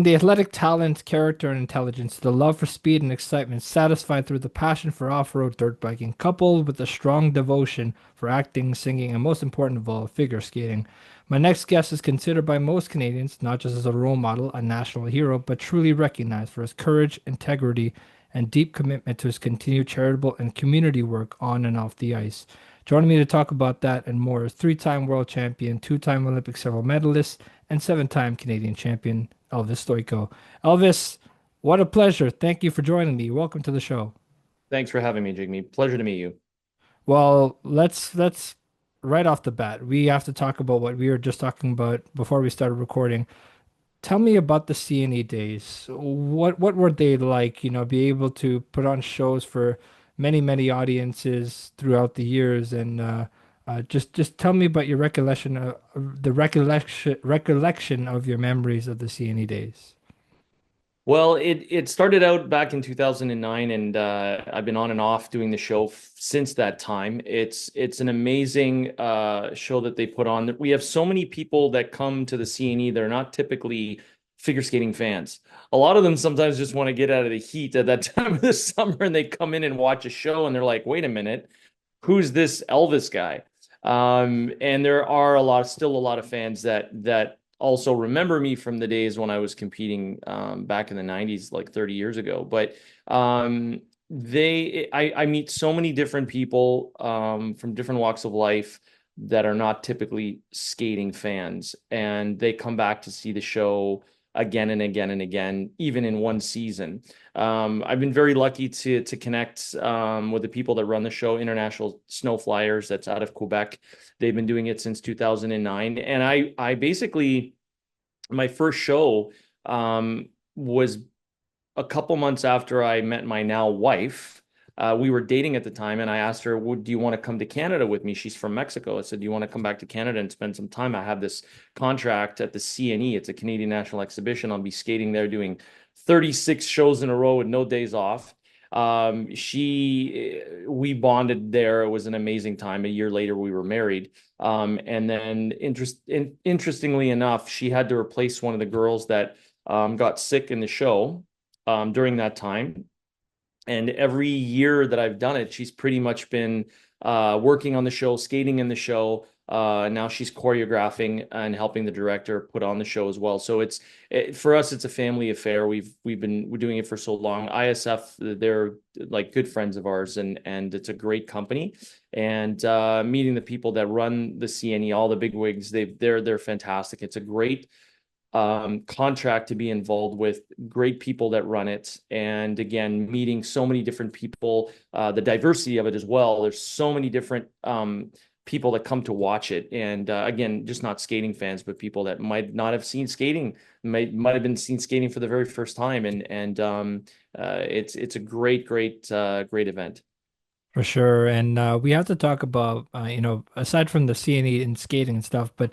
From the athletic talent, character, and intelligence, to the love for speed and excitement satisfied through the passion for off-road dirt biking, coupled with a strong devotion for acting, singing, and most important of all, figure skating. My next guest is considered by most Canadians not just as a role model, a national hero, but truly recognized for his courage, integrity, and deep commitment to his continued charitable and community work on and off the ice. Joining me to talk about that and more is three-time world champion, two-time Olympic silver medalist, and seven-time Canadian champion Elvis Stojko. Elvis, what a pleasure. Thank you for joining me. Welcome to the show. Thanks for having me, Jigme. Pleasure to meet you. Well, let's right off the bat, we have to talk about what we were just talking about before we started recording. Tell me about the CNE days. What were they like? Be able to put on shows for many audiences throughout the years, and just tell me about your recollection of the recollection of your memories of the CNE days. Well, it started out back in 2009, and I've been on and off doing the show since that time. It's an amazing show that they put on. We have so many people that come to the CNE. They're not typically figure skating fans. A lot of them sometimes just want to get out of the heat at that time of the summer, and they come in and watch a show, and they're like, "Wait a minute, who's this Elvis guy?" And there are still a lot of fans that also remember me from the days when I was competing back in the 90s, like 30 years ago. But I meet so many different people from different walks of life that are not typically skating fans, and they come back to see the show again and again and again, even in one season. I've been very lucky to connect with the people that run the show, International Snow Flyers, that's out of Quebec. They've been doing it since 2009, and I basically my first show was a couple months after I met my now wife. We were dating at the time, and I asked her, "Do you want to come to Canada with me?" She's from Mexico. I said, "Do you want to come back to Canada and spend some time? I have this contract at the CNE. It's a Canadian National Exhibition. I'll be skating there doing 36 shows in a row with no days off." We bonded there. It was an amazing time. A year later, we were married. And then interestingly enough, she had to replace one of the girls that got sick in the show during that time. And every year that I've done it, she's pretty much been working on the show, skating in the show. Now she's choreographing and helping the director put on the show as well. So for us, it's a family affair. We're doing it for so long. ISF, they're like good friends of ours, and it's a great company. And meeting the people that run the CNE, all the big wigs, they're fantastic. It's a great contract to be involved with, great people that run it, and again meeting so many different people, the diversity of it as well. There's so many different people that come to watch it, and again, just not skating fans, but people that might not have seen skating, might have been seen skating for the very first time, and it's a great event. For sure. And we have to talk about, aside from the CNE and skating and stuff, but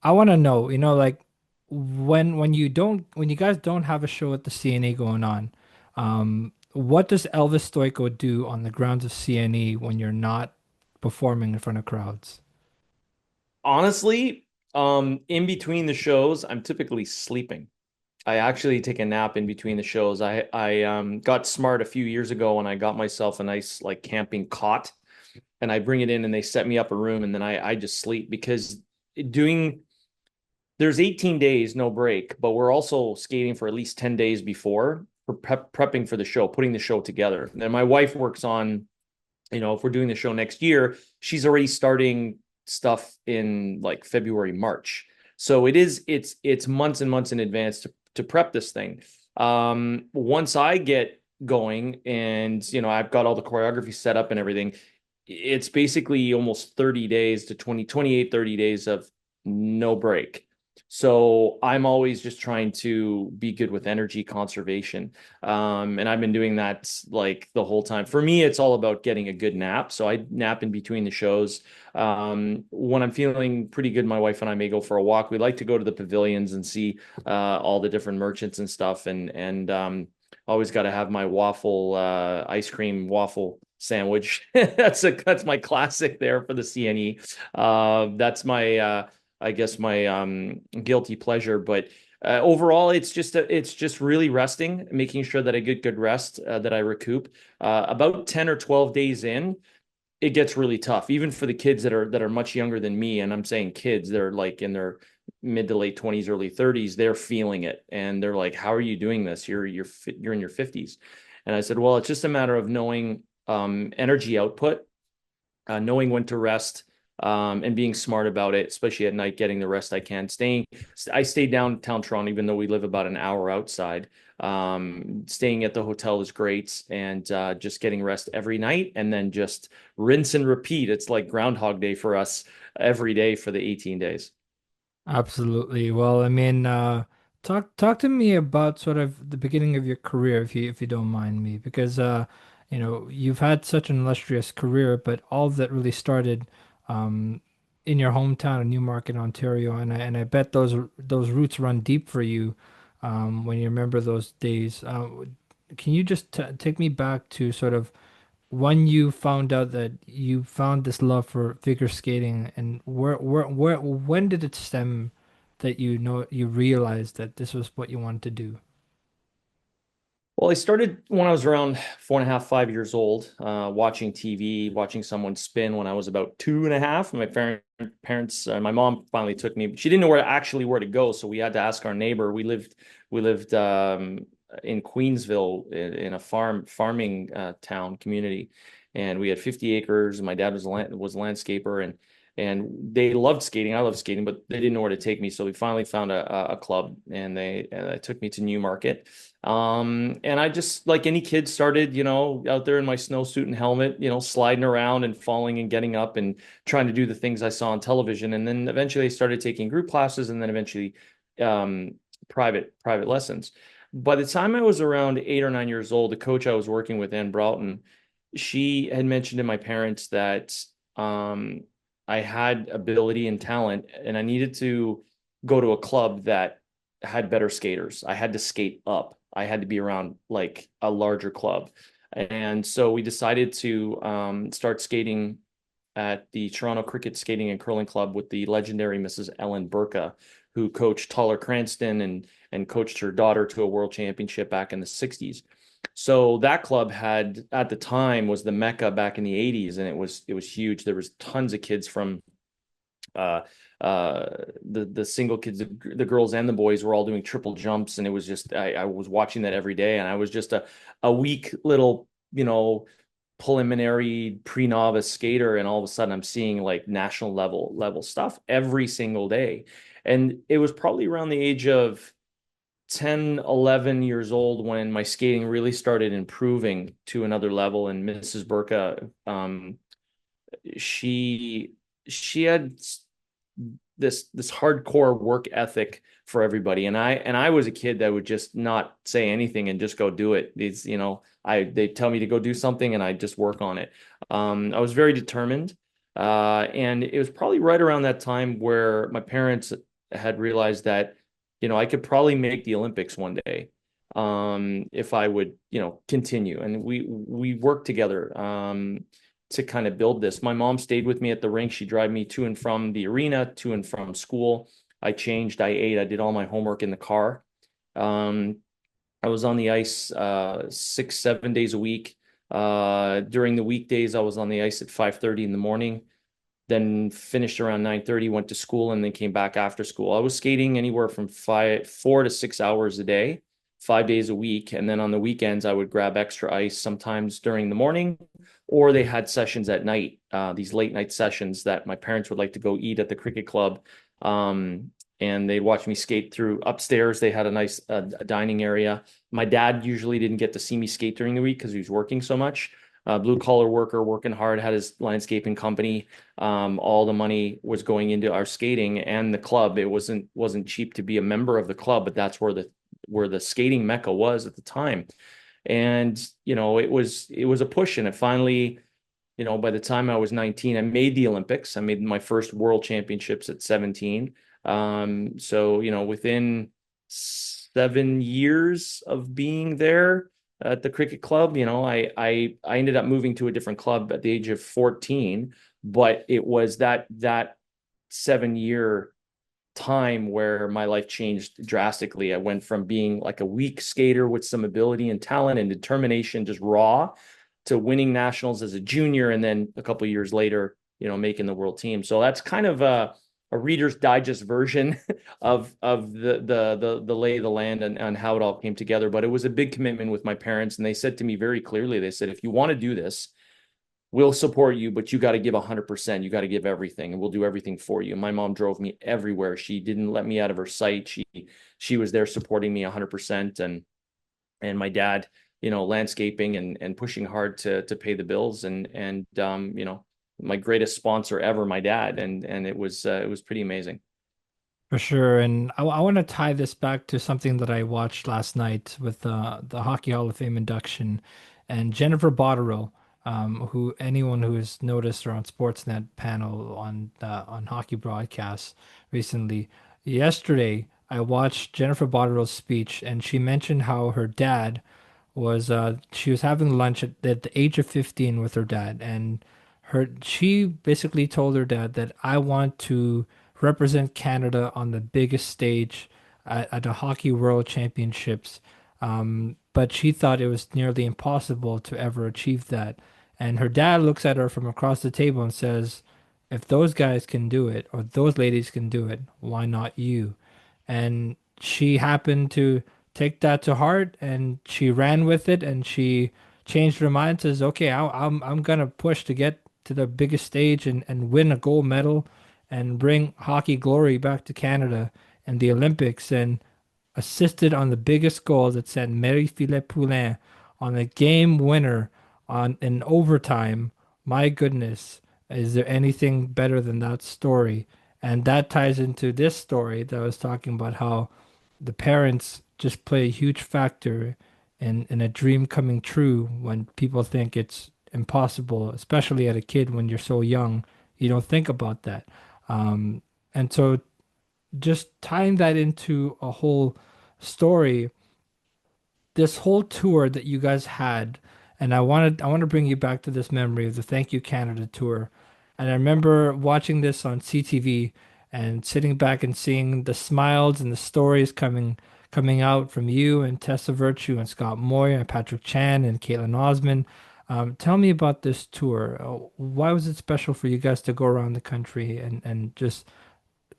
I want to know, like when you guys don't have a show at the CNE going on, what does Elvis Stoico do on the grounds of CNE when you're not performing in front of crowds? Honestly, in between the shows, I'm typically sleeping. I actually take a nap in between the shows. I got smart a few years ago when I got myself a nice like camping cot, and I bring it in and they set me up a room, and then I just sleep because doing there's 18 days no break, but we're also skating for at least 10 days before for prepping for the show, putting the show together. And my wife works on, if we're doing the show next year, she's already starting stuff in like February, March. So it's months and months in advance to prep this thing. Once I get going and I've got all the choreography set up and everything, it's basically almost 30 days to 30 days of no break. So I'm always just trying to be good with energy conservation. And I've been doing that like the whole time. For me, it's all about getting a good nap. So I nap in between the shows. When I'm feeling pretty good, my wife and I may go for a walk. We like to go to the pavilions and see all the different merchants and stuff. And always got to have my waffle ice cream waffle sandwich. That's my classic there for the CNE. That's my I guess my guilty pleasure. But Overall, it's just really resting, making sure that I get good rest, that I recoup. About 10 or 12 days in, it gets really tough, even for the kids that are much younger than me. And I'm saying kids, they're like in their mid to late 20s, early 30s. They're feeling it, and they're like, "How are you doing this? You're in your 50s." And I said, "Well, it's just a matter of knowing energy output, knowing when to rest, and being smart about it, especially at night, getting the rest I can. I stayed downtown Toronto, even though we live about an hour outside. Staying at the hotel is great, and just getting rest every night, and then just rinse and repeat. It's like Groundhog Day for us every day for the 18 days. Absolutely. Well, I mean, talk to me about sort of the beginning of your career, if you don't mind me, because you've had such an illustrious career, but all that really started um in your hometown of Newmarket, Ontario, and I bet those roots run deep for you when you remember those days. Can you just t take me back to sort of when you found out that you found this love for figure skating, and when did it stem that you realized that this was what you wanted to do? Well, I started when I was around 4.5, 5 years old, watching TV, watching someone spin when I was about 2.5. Parents, my mom finally took me. She didn't know where to go, so we had to ask our neighbor. We lived in Queensville in a farming town community, and we had 50 acres. And my dad was a landscaper, and they loved skating. I loved skating, but they didn't know where to take me. So we finally found a club, and they took me to Newmarket. And I just, like any kid, started, out there in my snowsuit and helmet, sliding around and falling and getting up and trying to do the things I saw on television. And then eventually I started taking group classes, and then eventually um, private lessons. By the time I was around 8 or 9 years old, the coach I was working with, Ann Broughton, she had mentioned to my parents that um, I had ability and talent, and I needed to go to a club that had better skaters. I had to skate up. I had to be around like a larger club. And so we decided to start skating at the Toronto Cricket Skating and Curling Club with the legendary Mrs. Ellen Burka, who coached Taller Cranston and coached her daughter to a world championship back in the 60s. So that club had at the time was the Mecca back in the 80s, and it was huge. There was tons of kids from uh the single kids, the girls and the boys were all doing triple jumps, and it was just I was watching that every day, and I was just a weak little, preliminary pre-novice skater, and all of a sudden I'm seeing like national level stuff every single day. And it was probably around the age of 10, 11 years old when my skating really started improving to another level. And Mrs. Burka, she she had this hardcore work ethic for everybody, and I was a kid that would just not say anything and just go do it. They tell me to go do something, and I just work on it. I was very determined, and it was probably right around that time where my parents had realized that I could probably make the Olympics one day, if I would continue. And we worked together to kind of build this. My mom stayed with me at the rink. She'd drive me to and from the arena, to and from school. I changed, I ate, I did all my homework in the car. Um, I was on the ice 6, 7 days a week. During the weekdays, I was on the ice at 5:30 in the morning, then finished around 9:30, went to school, and then came back after school. I was skating anywhere from 4 to 6 hours a day, 5 days a week. And then on the weekends, I would grab extra ice sometimes during the morning, or they had sessions at night, these late night sessions that my parents would like to go eat at the cricket club. And they'd watch me skate through upstairs. They had a nice dining area. My dad usually didn't get to see me skate during the week because he was working so much. Blue collar worker, working hard, had his landscaping company. All the money was going into our skating and the club. It wasn't cheap to be a member of the club, but that's where the skating mecca was at the time. And it was a push, and it finally, by the time I was 19, I made the Olympics. I made my first world championships at 17. So within 7 years of being there at the cricket club, I ended up moving to a different club at the age of 14, but it was that 7 year time where my life changed drastically. I went from being like a weak skater with some ability and talent and determination, just raw, to winning nationals as a junior, and then a couple of years later, making the world team. So that's kind of a Reader's Digest version of the lay of the land and how it all came together. But it was a big commitment with my parents, and they said to me very clearly, they said, if you want to do this, we'll support you, but you got to give 100%. You got to give everything, and we'll do everything for you. My mom drove me everywhere. She didn't let me out of her sight. She was there supporting me 100%, and my dad, landscaping and pushing hard to pay the bills, and my greatest sponsor ever, my dad, and it was pretty amazing. For sure. And I want to tie this back to something that I watched last night with the Hockey Hall of Fame induction and Jennifer Botterill, who anyone who has noticed her on Sportsnet panel on hockey broadcasts recently. Yesterday, I watched Jennifer Botterill's speech, and she mentioned how her dad was she was having lunch at the age of 15 with her dad, and she basically told her dad that I want to represent Canada on the biggest stage at the Hockey World Championships. But she thought it was nearly impossible to ever achieve that. And her dad looks at her from across the table and says, if those guys can do it, or those ladies can do it, why not you? And she happened to take that to heart, and she ran with it, and she changed her mind, says, okay, I'm gonna push to get to the biggest stage and win a gold medal and bring hockey glory back to Canada and the Olympics, and assisted on the biggest goal that sent Marie-Philip Poulin on a game winner on in overtime. My goodness, is there anything better than that story? And that ties into this story that I was talking about, how the parents just play a huge factor in a dream coming true when people think it's impossible, especially at a kid when you're so young. You don't think about that. And so just tying that into a whole story, this whole tour that you guys had, and I want to bring you back to this memory of the Thank You Canada tour. And I remember watching this on CTV and sitting back and seeing the smiles and the stories coming out from you and Tessa Virtue and Scott Moyer and Patrick Chan and Caitlin Osmond. Tell me about this tour. Why was it special for you guys to go around the country and just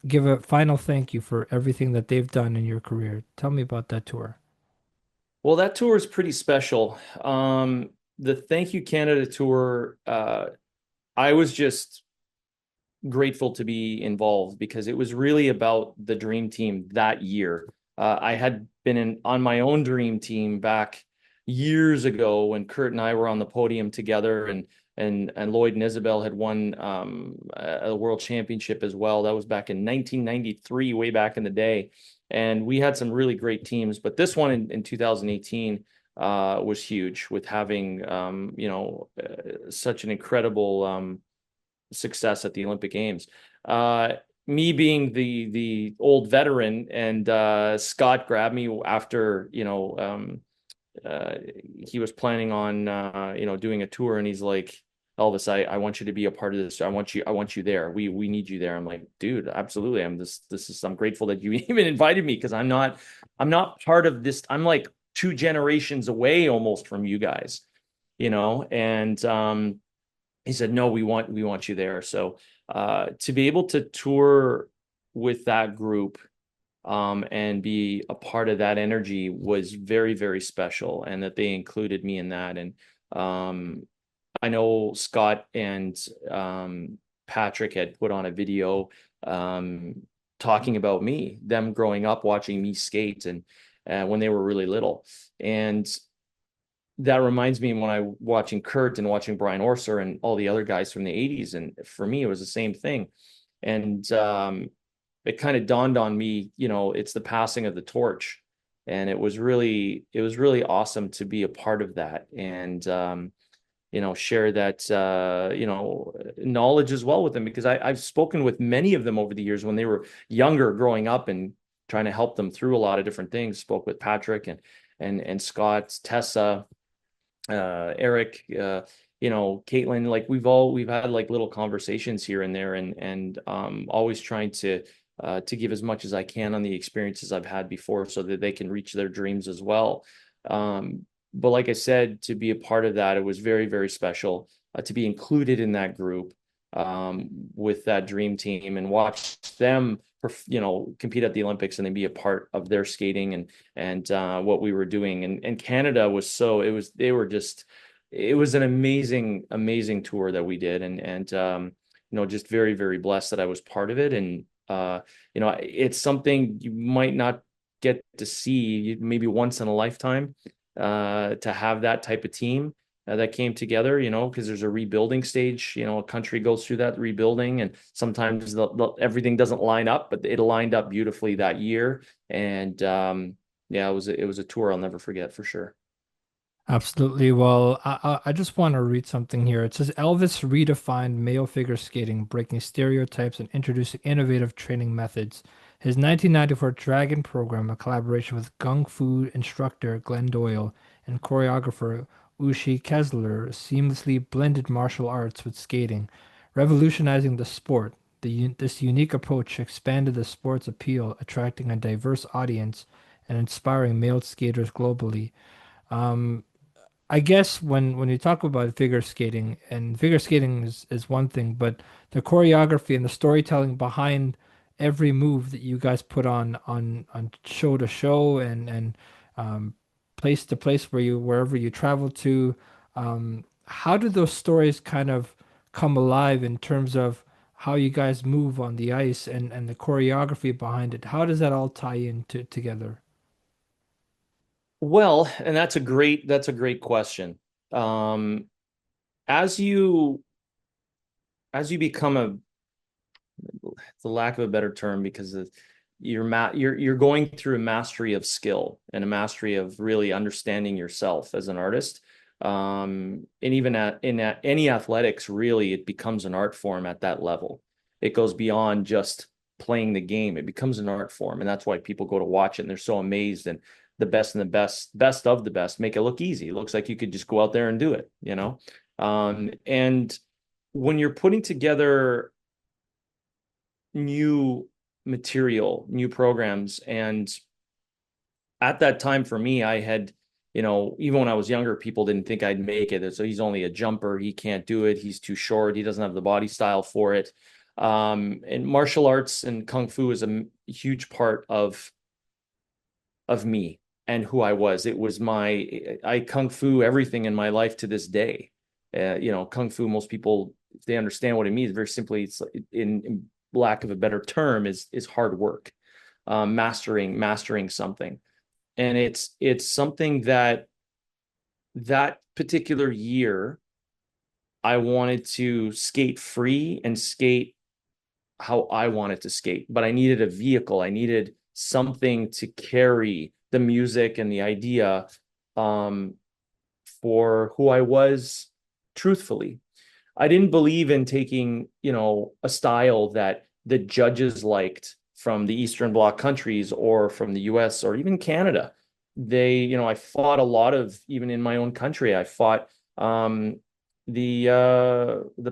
give a final thank you for everything that they've done in your career? Tell me about that tour. Well, that tour is pretty special. The Thank You Canada tour, I was just grateful to be involved because it was really about the dream team that year. I had been on my own dream team back years ago when Kurt and I were on the podium together, and Lloyd and Isabel had won a world championship as well. That was back in 1993, way back in the day. And we had some really great teams, but this one in 2018 was huge with having such an incredible success at the Olympic Games. Me being the old veteran, and Scott grabbed me after he was planning on doing a tour, and he's like, Elvis, I want you to be a part of this. I want you there. We need you there. I'm like, dude, absolutely. I'm grateful that you even invited me, because I'm not part of this. I'm like 2 generations away almost from you guys, and he said, no, we want you there. So to be able to tour with that group and be a part of that energy was very, very special, and that they included me in that. And I know Scott and Patrick had put on a video talking about me, them growing up watching me skate, and when they were really little. And that reminds me when I watching Kurt and watching Brian Orser and all the other guys from the 80s. And for me, it was the same thing. And it kind of dawned on me, it's the passing of the torch. And it was really awesome to be a part of that. And share that knowledge as well with them, because I've spoken with many of them over the years when they were younger, growing up, and trying to help them through a lot of different things. Spoke with Patrick and Scott, Tessa, Eric, Caitlin. Like we've had like little conversations here and there, and always trying to to give as much as I can on the experiences I've had before so that they can reach their dreams as well. But like I said, to be a part of that, it was very, very special to be included in that group with that dream team and watch them, compete at the Olympics and then be a part of their skating and what we were doing. And Canada was it was an amazing, amazing tour that we did, and just very, very blessed that I was part of it. And it's something you might not get to see maybe once in a lifetime, to have that type of team that came together, because there's a rebuilding stage, a country goes through that rebuilding and sometimes everything doesn't line up, but it lined up beautifully that year. And yeah, it was a tour I'll never forget for sure. Absolutely. Well, I just want to read something here. It says Elvis redefined male figure skating, breaking stereotypes and introducing innovative training methods. His 1994 Dragon program, a collaboration with Kung Fu instructor Glenn Doyle and choreographer Ushi Kessler, seamlessly blended martial arts with skating, revolutionizing the sport. This unique approach expanded the sport's appeal, attracting a diverse audience and inspiring male skaters globally. Um, I guess when you talk about figure skating, and figure skating is one thing, but the choreography and the storytelling behind every move that you guys put on show to show and um, place to place wherever you travel to, how do those stories kind of come alive in terms of how you guys move on the ice and the choreography behind it? How does that all tie in together? Well, and that's a great question. Um, as you as you become the lack of a better term, because you're going through a mastery of skill and a mastery of really understanding yourself as an artist. And even at any athletics, really, it becomes an art form at that level. It goes beyond just playing the game. It becomes an art form, and that's why people go to watch it and they're so amazed. And the best of the best make it look easy. It looks like you could just go out there and do it. And when you're putting together new material, new programs. And at that time for me, I had, even when I was younger, people didn't think I'd make it. So he's only a jumper. He can't do it. He's too short. He doesn't have the body style for it. And martial arts and kung fu is a huge part of me and who I was. It was I kung fu everything in my life to this day. Kung fu, most people, if they understand what it means, very simply, it's in lack of a better term, is hard work, mastering something. And it's something that particular year I wanted to skate free and skate how I wanted to skate, but I needed a vehicle. I needed something to carry the music and the idea, um, for who I was truthfully. I didn't believe in taking, a style that the judges liked from the Eastern Bloc countries or from the US or even Canada. I fought a lot of, even in my own country, I fought the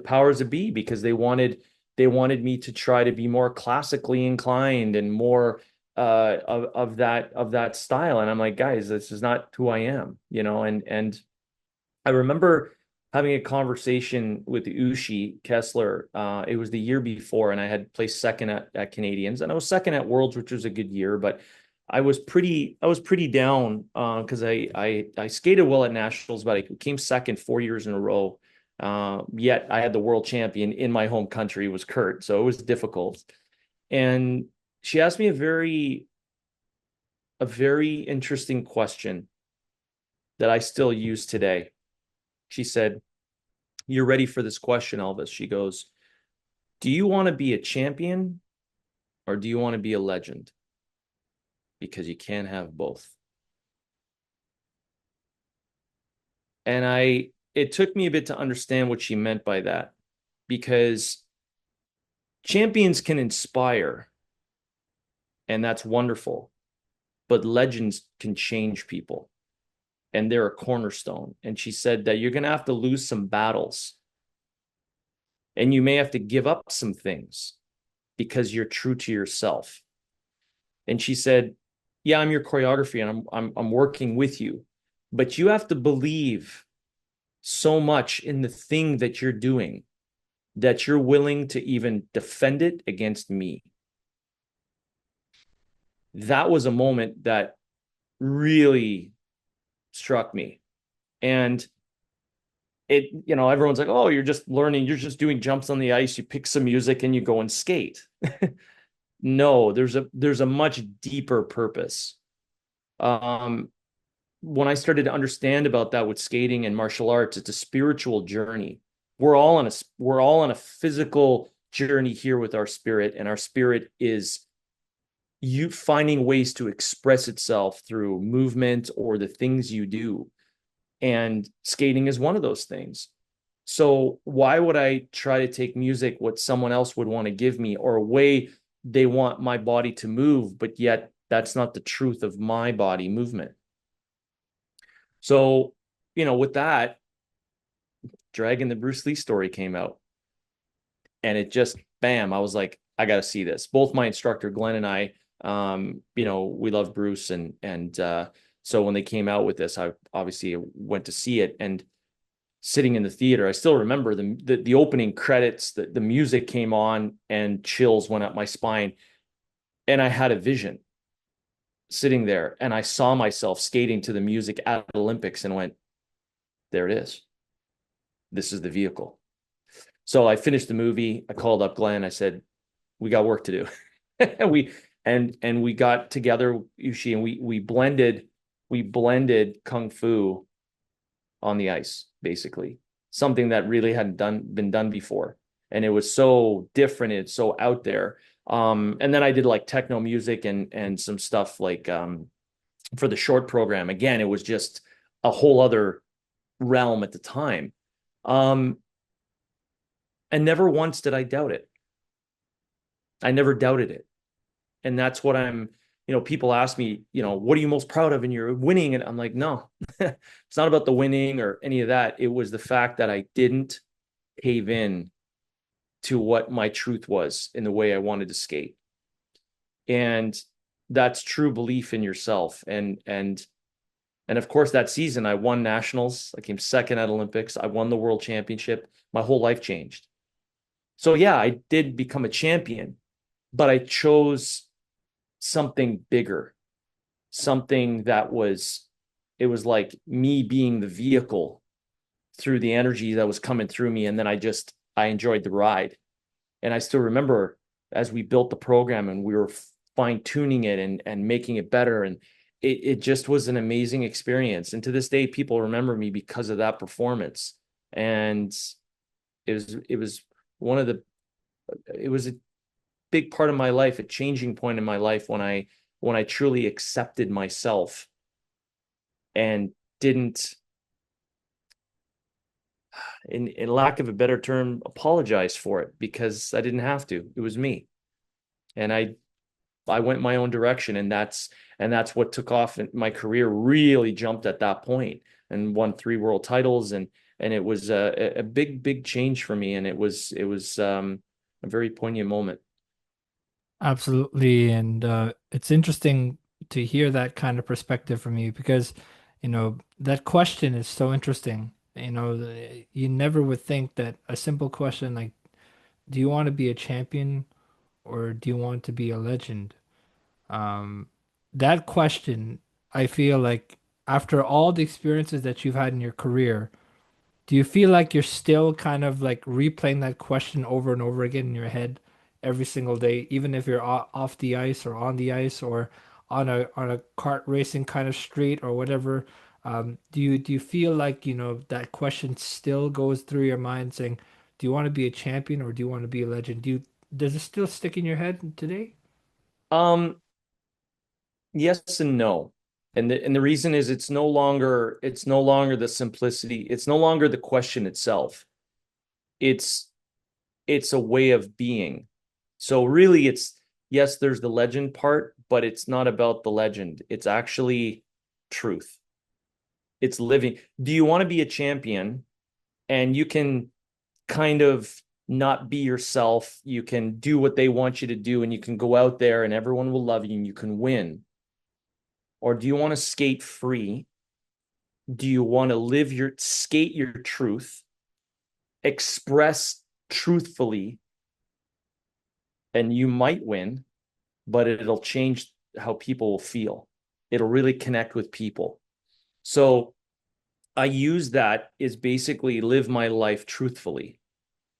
powers that be because they wanted me to try to be more classically inclined and more of that style. And I'm like, guys, this is not who I am. And I remember having a conversation with Ushi Kessler. It was the year before, and I had placed second at Canadians, and I was second at Worlds, which was a good year. But I was pretty down because I skated well at nationals, but I came second 4 years in a row. Yet I had the world champion in my home country was Kurt, so it was difficult. And she asked me a very interesting question that I still use today. She said, "You're ready for this question, Elvis." She goes, "Do you want to be a champion or do you want to be a legend? Because you can't have both." And it took me a bit to understand what she meant by that, because champions can inspire, and that's wonderful, but legends can change people, and they're a cornerstone. And she said that you're going to have to lose some battles, and you may have to give up some things, because you're true to yourself. And she said, yeah, I'm your choreography and I'm working with you, but you have to believe so much in the thing that you're doing that you're willing to even defend it against me. That was a moment that really struck me. And everyone's like, oh, you're just learning, you're just doing jumps on the ice, you pick some music and you go and skate. No, there's a much deeper purpose. Um, when I started to understand about that with skating and martial arts, it's a spiritual journey. We're all on a physical journey here with our spirit, and our spirit is you finding ways to express itself through movement or the things you do. And skating is one of those things. So why would I try to take music what someone else would want to give me, or a way they want my body to move, but yet that's not the truth of my body movement? So, with that, Dragon the Bruce Lee story came out, and it just bam, I was like, I got to see this. Both my instructor Glenn and I, we love Bruce, and so when they came out with this, I obviously went to see it. And sitting in the theater, I still remember the opening credits, the music came on, and chills went up my spine, and I had a vision sitting there, and I saw myself skating to the music at Olympics, and went, there it is. This is the vehicle. So I finished the movie. I called up Glenn. I said, we got work to do. and we got together, Yushi, and we blended kung fu on the ice, basically. Something that really hadn't been done before. And it was so different, it's so out there. And then I did like techno music and some stuff like for the short program. Again, it was just a whole other realm at the time. And never once did I doubt it. I never doubted it. And that's what people ask me, what are you most proud of in your winning? And I'm like, no, it's not about the winning or any of that. It was the fact that I didn't cave in to what my truth was in the way I wanted to skate. And that's true belief in yourself. And of course, that season I won nationals. I came second at Olympics. I won the world championship. My whole life changed. So yeah, I did become a champion, but I chose something bigger, something that it was like me being the vehicle through the energy that was coming through me. And then I enjoyed the ride. And I still remember as we built the program and we were fine tuning it and making it better. And it just was an amazing experience. And to this day, people remember me because of that performance. And it was a big part of my life, a changing point in my life when I truly accepted myself and didn't, in lack of a better term, apologize for it, because I didn't have to. It was me. And I went my own direction, and that's what took off. My career really jumped at that point, and won 3 world titles, and it was a big change for me, and it was a very poignant moment. Absolutely. And it's interesting to hear that kind of perspective from you because, that question is so interesting. You never would think that a simple question like, do you want to be a champion or do you want to be a legend? Um, that question, I feel like after all the experiences that you've had in your career, do you feel like you're still kind of like replaying that question over and over again in your head every single day, even if you're off the ice or on the ice or on a kart racing kind of street or whatever? Do you feel like, that question still goes through your mind saying, do you want to be a champion or do you want to be a legend? Does it still stick in your head today? Um, yes and no. And the reason is it's no longer the simplicity, it's no longer the question itself. It's it's a way of being. So really it's, yes, there's the legend part, but it's not about the legend. It's actually truth. It's living. Do you want to be a champion? And you can kind of not be yourself. You can do what they want you to do, and you can go out there and everyone will love you and you can win? Or do you want to skate free? Do you want to skate your truth, express truthfully, and you might win, but it'll change how people will feel. It'll really connect with people. So I use that is basically live my life truthfully,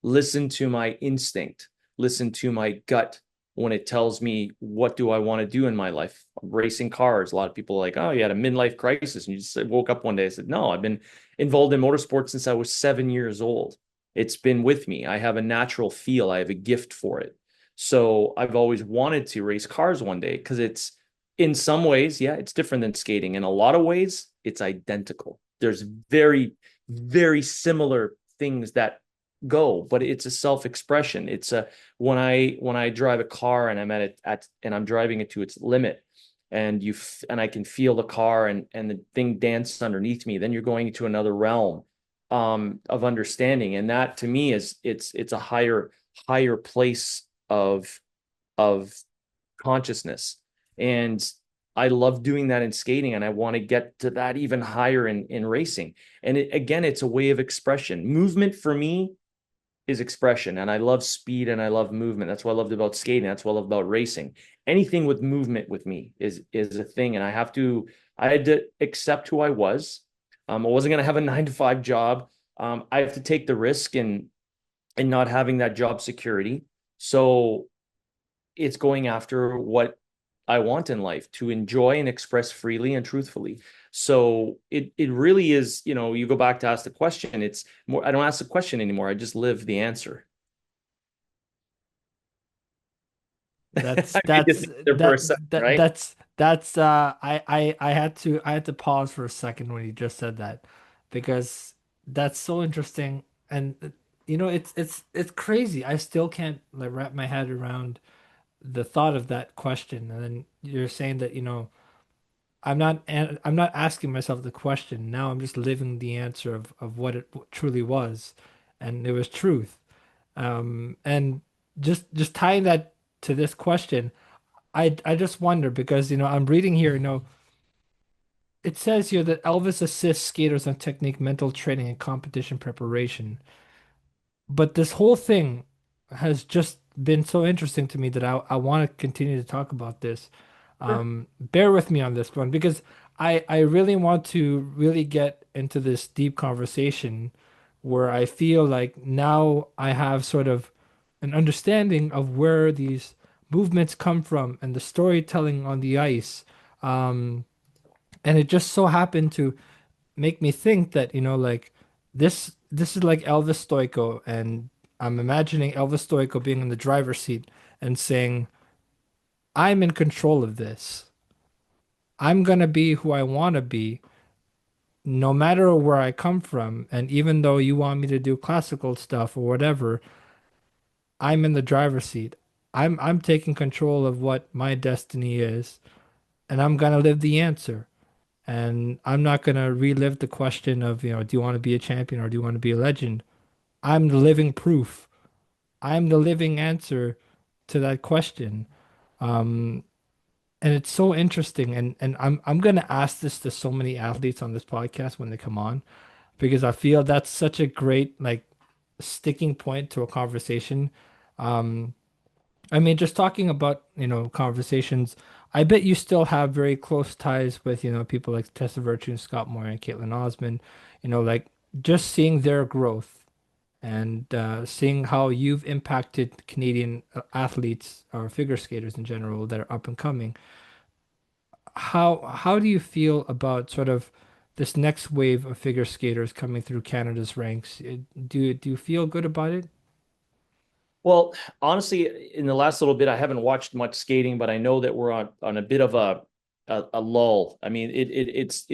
listen to my instinct, listen to my gut when it tells me what do I want to do in my life. Racing cars, a lot of people are like, oh, you had a midlife crisis and you just woke up one day and said, no, I've been involved in motorsports since I was 7 years old. It's been with me. I have a natural feel. I have a gift for it. So I've always wanted to race cars one day because it's in some ways, yeah, it's different than skating. In a lot of ways, it's identical. There's very, very similar things that go, but it's a self-expression. It's a when I drive a car and I'm and I'm driving it to its limit, and and I can feel the car and the thing dance underneath me, then you're going into another realm of understanding. And that to me is it's a higher place of consciousness. And I love doing that in skating, and I want to get to that even higher in racing. And again, it's a way of expression. Movement for me is expression, and I love speed and I love movement. That's what I loved about skating. That's what I love about racing. Anything with movement with me is a thing, and I had to accept who I was. I wasn't going to have a 9 to 5 job. I have to take the risk in not having that job security. So it's going after what I want in life, to enjoy and express freely and truthfully. So it really is, you go back to ask the question. It's more, I don't ask the question anymore. I just live the answer. That's I made this that's there for a that second, that right? that's I had to pause for a second when you just said that, because that's so interesting. And it's crazy. I still can't like wrap my head around the thought of that question. And then you're saying that, I'm not asking myself the question. Now I'm just living the answer of what it truly was, and it was truth. And just tying that to this question, I just wonder, because I'm reading here, it says here that Elvis assists skaters on technique, mental training, and competition preparation. But this whole thing has just been so interesting to me that I want to continue to talk about this. Sure. Bear with me on this one, because I really want to really get into this deep conversation where I feel like now I have sort of an understanding of where these movements come from and the storytelling on the ice. Um, and it just so happened to make me think that, like this is like Elvis Stojko, and I'm imagining Elvis Stojko being in the driver's seat and saying, I'm in control of this. I'm gonna be who I want to be, no matter where I come from. And even though you want me to do classical stuff or whatever, I'm in the driver's seat. I'm taking control of what my destiny is, and I'm gonna live the answer. And I'm not gonna relive the question of, do you want to be a champion or do you want to be a legend? I'm the living proof. I'm the living answer to that question. Um, and it's so interesting. And I'm gonna ask this to so many athletes on this podcast when they come on, because I feel that's such a great like sticking point to a conversation. Um, I mean, just talking about, conversations, I bet you still have very close ties with, people like Tessa Virtue and Scott Moore and Caitlin Osmond, like just seeing their growth and seeing how you've impacted Canadian athletes or figure skaters in general that are up and coming. How do you feel about sort of this next wave of figure skaters coming through Canada's ranks? Do you feel good about it? Well, honestly, in the last little bit, I haven't watched much skating, but I know that we're on a bit of a lull. I mean, it's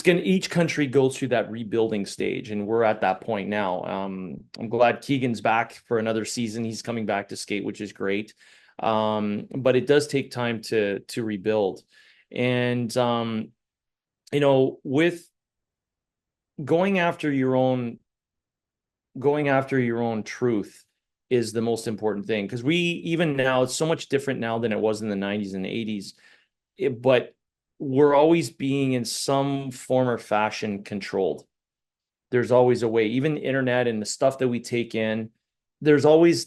gonna each country goes through that rebuilding stage, and we're at that point now. I'm glad Keegan's back for another season. He's coming back to skate, which is great. But it does take time to rebuild. And with going after your own going after your own truth is the most important thing. Because we, even now, it's so much different now than it was in the 90s and 80s. But we're always being in some form or fashion controlled. There's always a way, even the internet and the stuff that we take in, there's always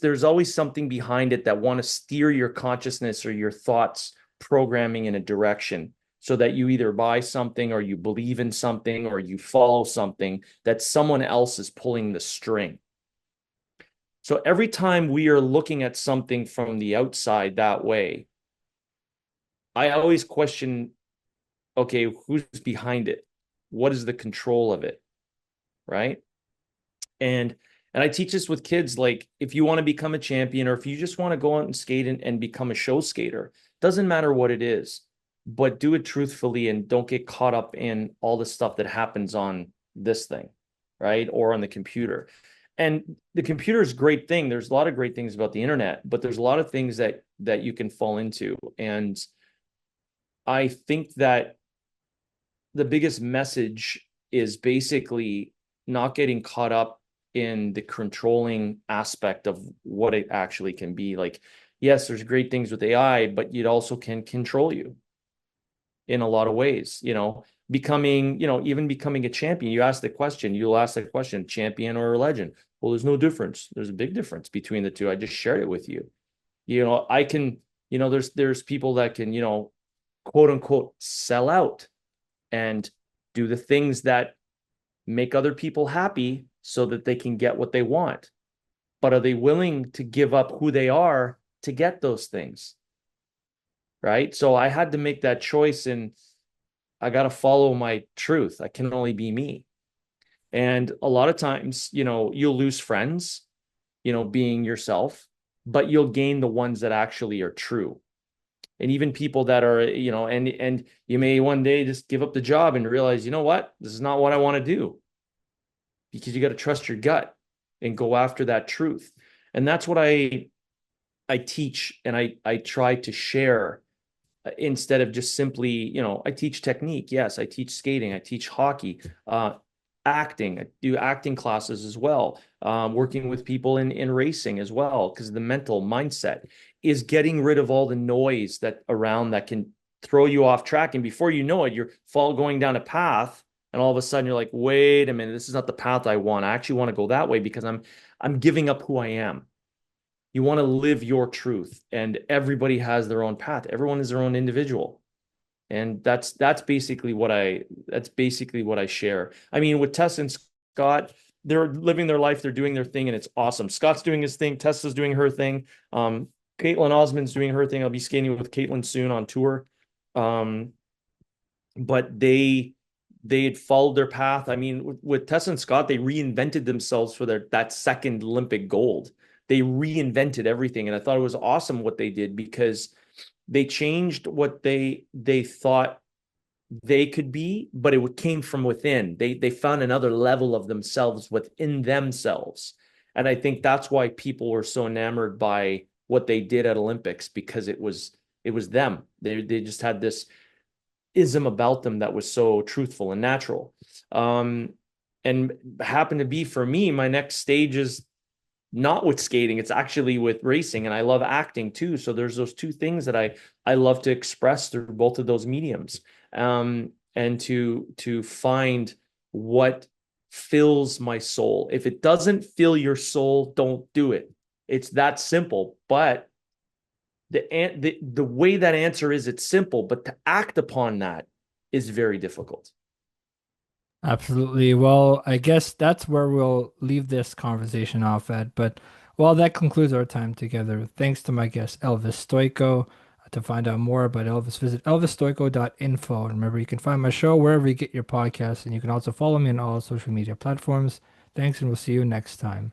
something behind it that want to steer your consciousness or your thoughts programming in a direction so that you either buy something or you believe in something or you follow something that someone else is pulling the string. So every time we are looking at something from the outside that way, I always question, okay, who's behind it? What is the control of it? Right? And I teach this with kids, like if you want to become a champion or if you just want to go out and skate and become a show skater, doesn't matter what it is, but do it truthfully and don't get caught up in all the stuff that happens on this thing, right? Or on the computer. And the computer is a great thing. There's a lot of great things about the internet, but there's a lot of things that you can fall into. And I think that the biggest message is basically not getting caught up in the controlling aspect of what it actually can be. Like, yes, there's great things with AI, but it also can control you in a lot of ways, becoming, even becoming a champion. You'll ask the question, champion or a legend. Well, there's no difference. There's a big difference between the two. I just shared it with you. I can, there's people that can, quote unquote, sell out and do the things that make other people happy so that they can get what they want. But are they willing to give up who they are to get those things? Right? So I had to make that choice and I got to follow my truth. I can only be me. And a lot of times, you'll lose friends, being yourself, but you'll gain the ones that actually are true. And even people that are, and you may one day just give up the job and realize, you know what, this is not what I want to do, because you got to trust your gut and go after that truth. And that's what I teach and I try to share, instead of just simply, I teach technique. Yes, I teach skating, I teach hockey, acting. I do acting classes as well, working with people in racing as well, because the mental mindset is getting rid of all the noise that around that can throw you off track. And before you know it, you're going down a path, and all of a sudden you're like, wait a minute, this is not the path I want. I actually want to go that way because I'm giving up who I am. You want to live your truth, and everybody has their own path. Everyone is their own individual. And that's basically what I share. I mean, with Tess and Scott, they're living their life, they're doing their thing, and it's awesome. Scott's doing his thing, Tessa's doing her thing. Caitlin Osmond's doing her thing. I'll be skating with Caitlin soon on tour. But they had followed their path. I mean, with Tessa and Scott, they reinvented themselves for that second Olympic gold. They reinvented everything, and I thought it was awesome what they did, because they changed what they thought they could be, but it came from within. They found another level of themselves within themselves. And I think that's why people were so enamored by what they did at Olympics, because it was them. They just had this ism about them that was so truthful and natural. And happened to be, for me, my next stage is not with skating, it's actually with racing, and I love acting too. So there's those two things that I love to express through both of those mediums, and to find what fills my soul. If it doesn't fill your soul, don't do it. It's that simple. But the way that answer is, it's simple, but to act upon that is very difficult. Absolutely. Well, I guess that's where we'll leave this conversation off at. But well, that concludes our time together. Thanks to my guest, Elvis Stojko. To find out more about Elvis, visit elvisstojko.info. And remember, you can find my show wherever you get your podcasts, and you can also follow me on all social media platforms. Thanks, and we'll see you next time.